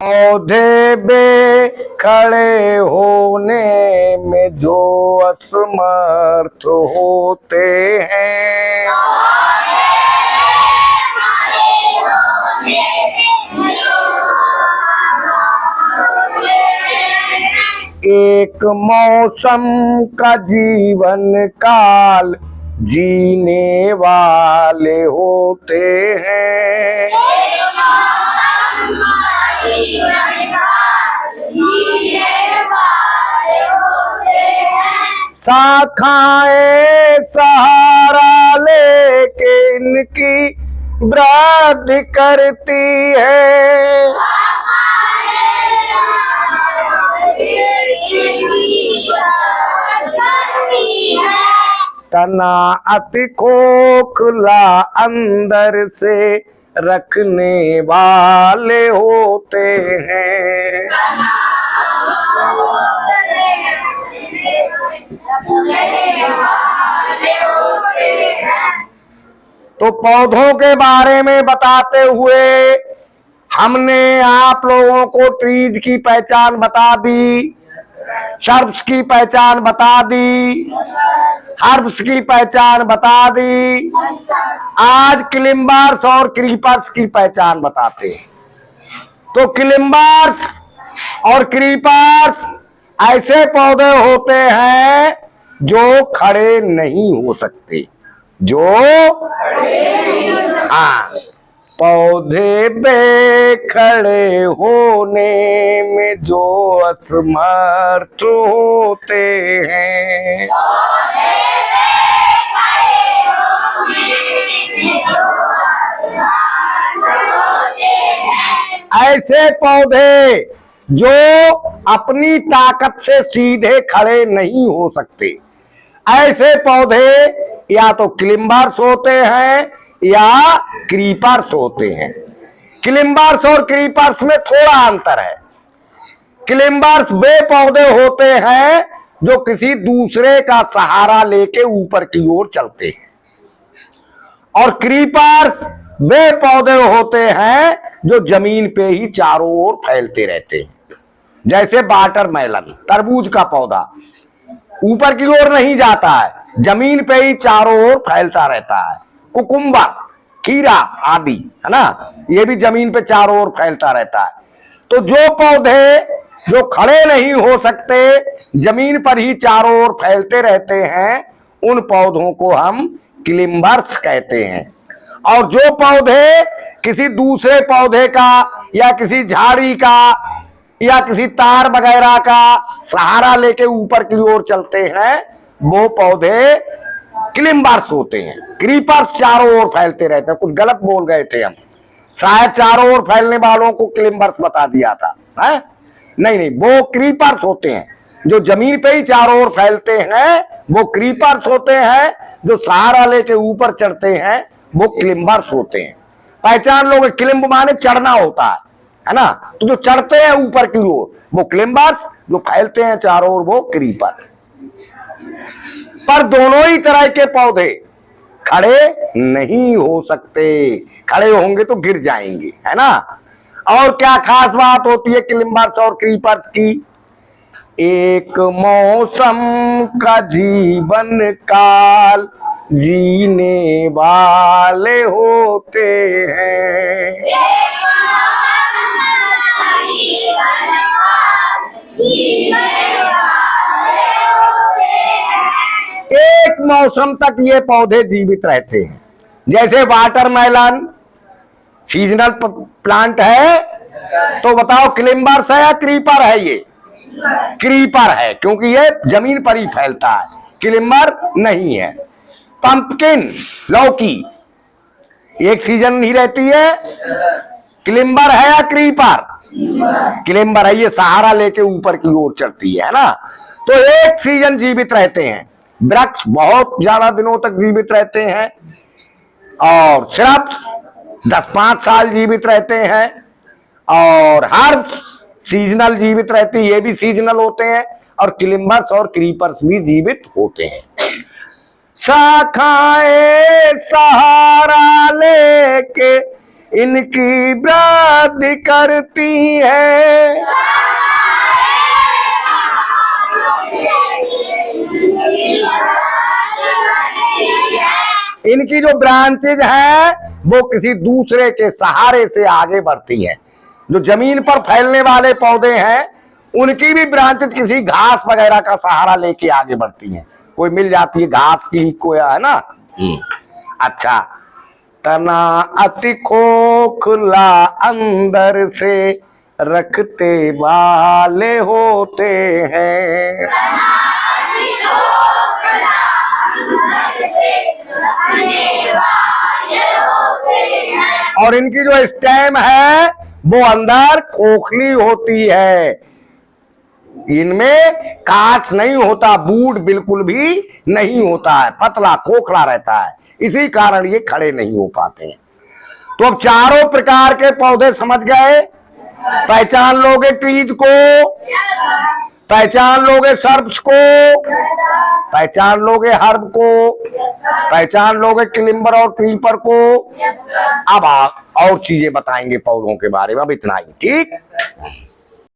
पौधे बे खड़े होने में जो असमर्थ होते हैं, एक मौसम का जीवन काल जीने वाले होते हैं। शाखाएं सहारा लेके इनकी वृद्धि करती है। तना अति खोखला अंदर से रखने वाले होते हैं। तो पौधों के बारे में बताते हुए हमने आप लोगों को ट्रीज की पहचान बता दी, शर्ब्स की पहचान बता दी, हर्ब्स की पहचान बता दी। आज क्लिम्बर्स और क्रीपर्स की पहचान बताते हैं। तो क्लिम्बर्स और क्रीपर्स ऐसे पौधे होते हैं जो खड़े नहीं हो सकते, जो हाँ पौधे बे खड़े होने में जो असमर्थ होते हैं। ऐसे पौधे जो अपनी ताकत से सीधे खड़े नहीं हो सकते, ऐसे पौधे या तो क्लिम्बर्स होते हैं या क्रीपर्स होते हैं। क्लिम्बर्स और क्रीपर्स में थोड़ा अंतर है। क्लिम्बर्स वे पौधे होते हैं जो किसी दूसरे का सहारा लेके ऊपर की ओर चलते हैं, और क्रीपर्स वे पौधे होते हैं जो जमीन पे ही चारों ओर फैलते रहते हैं। जैसे वाटरमेलन, तरबूज का पौधा ऊपर की ओर नहीं जाता है, जमीन पे ही चारों ओर फैलता रहता है। कुकुम्बर, खीरा आदि, है ना, ये भी जमीन पे चारों ओर फैलता रहता है। तो जो पौधे जो खड़े नहीं हो सकते, जमीन पर ही चारों ओर फैलते रहते हैं, उन पौधों को हम क्लिम्बर्स कहते हैं। और जो पौधे किसी दूसरे पौधे का या किसी झाड़ी का या किसी तार वगैरह का सहारा लेके ऊपर की ओर चलते हैं, वो पौधे क्लिम्बर्स होते हैं। क्रीपर्स चारों ओर फैलते रहते हैं। कुछ गलत बोल गए थे हम, शायद चारों ओर फैलने वालों को क्लिम्बर्स बता दिया था, है? नहीं, वो क्रीपर्स होते हैं जो जमीन पे ही चारों ओर फैलते हैं, वो क्रीपर्स होते हैं। जो सहारा लेके ऊपर चढ़ते हैं, वो क्लिम्बर्स होते हैं। पहचान लोगे, क्लिम्ब माने चढ़ना होता है ना। तो जो चढ़ते हैं ऊपर की ओर वो क्लिम्बर्स, जो फैलते हैं चारों ओर वो क्रीपर्स। पर दोनों ही तरह के पौधे खड़े नहीं हो सकते। खड़े होंगे तो गिर जाएंगे, है ना। और क्या खास बात होती है क्लिम्बर्स और क्रीपर्स की? एक मौसम का जीवन काल जीने वाले होते हैं। एक मौसम तक ये पौधे जीवित रहते हैं। जैसे वाटरमेलन सीजनल प्लांट है, तो बताओ क्लिम्बर्स है या क्रीपर है? ये क्रीपर है, क्योंकि ये जमीन पर ही फैलता है, क्लिम्बर नहीं है। पंपकिन, लौकी, एक सीजन ही रहती है। क्लिम्बर है या क्रीपर? क्लिम्बर है, ये सहारा लेके ऊपर की ओर चढ़ती है ना। तो एक सीजन जीवित रहते हैं। वृक्ष बहुत ज्यादा दिनों तक जीवित रहते हैं, और श्रब्स 10-5 साल जीवित रहते हैं, और हर्ब्स सीजनल जीवित रहती है, ये भी सीजनल होते हैं। और क्लिम्बर्स और क्रीपर्स भी जीवित होते हैं। शाखाएं सहारा लेके इनकी वृद्धि करती है। इनकी जो ब्रांचेज है वो किसी दूसरे के सहारे से आगे बढ़ती हैं। जो जमीन पर फैलने वाले पौधे हैं उनकी भी ब्रांचेज किसी घास वगैरह का सहारा लेके आगे बढ़ती हैं। कोई मिल जाती है घास की, कोई है ना। अच्छा, तना अति खोखला अंदर से रखते वाले होते हैं। और इनकी जो स्टेम है वो अंदर खोखली होती है, इनमें काट नहीं होता, बूट बिल्कुल भी नहीं होता है, पतला खोखला रहता है, इसी कारण ये खड़े नहीं हो पाते हैं। तो अब चारों प्रकार के पौधे समझ गए। पहचान लोगे ट्रीज को, पहचान लोगे सर्ब्स को, पहचान लोगे हर्ब को, पहचान लोगे क्लिम्बर और क्रीपर को। अब आप और चीजें बताएंगे पौधों के बारे में, अब इतना ही, ठीक।